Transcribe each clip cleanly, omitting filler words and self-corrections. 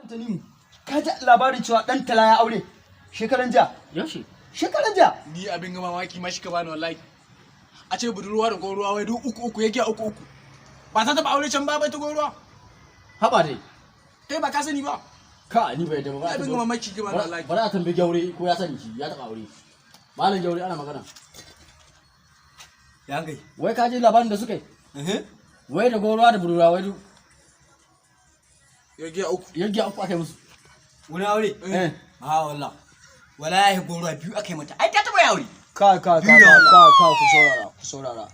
Tanimu, ka ji labarin cewa ɗan tala ya aure shekaran jiya? Yaushe? Shekaran jiya. Ni abin ga mamaki ma shi ka bani wallahi. A ce budurwa da goruwa wai duk uku ya giya uku. Ba ta taba aure can ba bai ta goruwa. Haba dai. Kai ba ka sani ba. Ka ni bai da ba. Abin ga mamaki ka bani wallahi. Bara a tambayi Gyaure ko ya sani shi ya taba aure. Malam Gyaure ana magana. Ya gai. Wai ka ji labarin da suka yi? Wai da goruwa da budurwa wai duk Ya giya uku. ya giya uku aka yi musu. Wani aure? A wallah. Wallahi goro biyu aka yi mata. Ai ta taba ya aure. Ka ku saurara.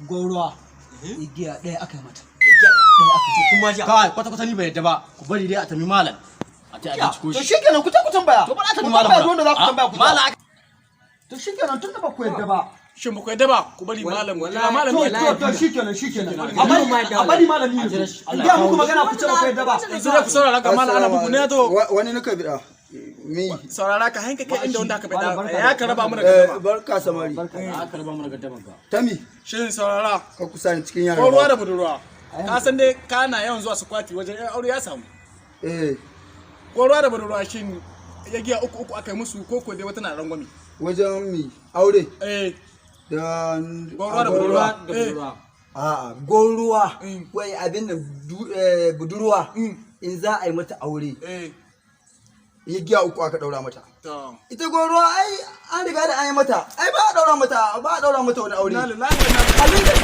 Gauruwa igiya ɗaya aka yi mata. Ɗaya aka ce kuma ja. Kai kwata ni bai yadda ba. Ku bari dai a tambayi malam. A ta abinci ko To shi. shikenan ku tambaya. To ba za ta Ku tambayi malam. tambaya duk wanda za ku tambaya ku. Malam. To shikenan tun da ba ku yadda ba. Shin ba ku yadda ba ku bari malam kira malam ne. To shikenan. Wallahi. A bari malami ne. In ga muku magana ku ce ba ku yadda ba. Yanzu da ku saurara ka malam ana bugu ne to. Wani nuka bida. Mi. Saurara ka hanka kai inda wanda aka bada. Ya ka raba mu da gaba. Barka samari. Aka raba mana gaddaman ka. Tami. Shin saurara. Ka kusa ni cikin yara. Goruwa da budurwa. Ka san dai kana yawan zuwa sukwati wajen yan aure ya samu. Goruwa da budurwa shin ya giya uku aka yi musu ko dai wata na rangwami. Wajen mi aure. Da Goruwa da budurwa. A'a, goruwa. Wai abin da budurwa in za a yi mata aure. Ya giya uku aka daura mata. Ita goruwa ai an riga da an yi mata. Ai ba a daura mata wani aure. Abin da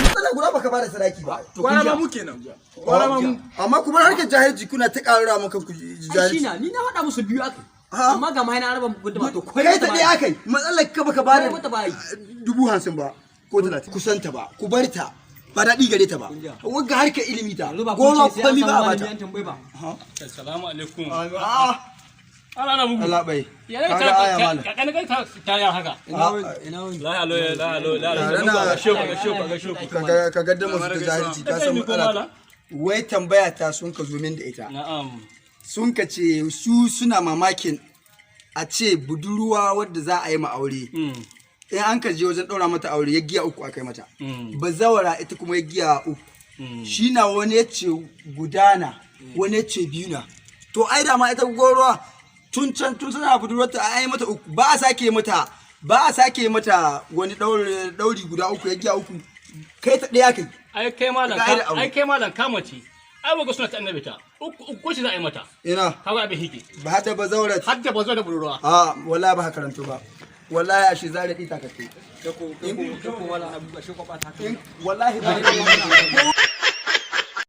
matsala guda baka bada sadaki ba. Gwara ma mu kenan. Gwara ma mu. Amma kuma harkar jahilci kuna ta ƙara maka ku Ai shi jahilci. na ni na faɗa musu biyu aka. Amma ga mai na raba muku da to Kai ta ɗaya akai. Matsalar ka baka bada wata bai. 50,000 ba ko 30. Kusanta ba. Ku bar ta. Ba daɗi gare ta ba. Wagga harkar ilimi ta. Goma kwami ba a bata. Assalamu alaikum. A'a. Ana bugu. Allah bai. Ya Kaga aya malam. ka ta ya haka. La halo. Ka gaddama su ta jahilci ka san matsala. Wai tambaya ta sun ka zo min da ita. Na'am. Sun ka ce su suna mamakin a ce budurwa wadda za a yi ma aure. In an ka je wajen ɗaura mata aure ya giya uku aka yi mata. Bazawara ita kuma ya giya uku. Shi na wani ya ce gudana wani ya ce biyu na. To ai da ma ita gorowa tun suna budurwarta a yi mata uku ba a sake mata wani ɗauri guda uku ya giya uku. Kai ta ɗaya kai. Ai kai malam kamace. Ai bago suna ta annabi ta. Uku ce za a yi mata. Ina. Kaga abin hike. Ba hada bazawara. Hadda bazo da budurwa. A wallahi ba ka karanto ba. Wallahi a shi zare ɗita ka kai. Ko wala abu ba shi ko ba ta. Wallahi ba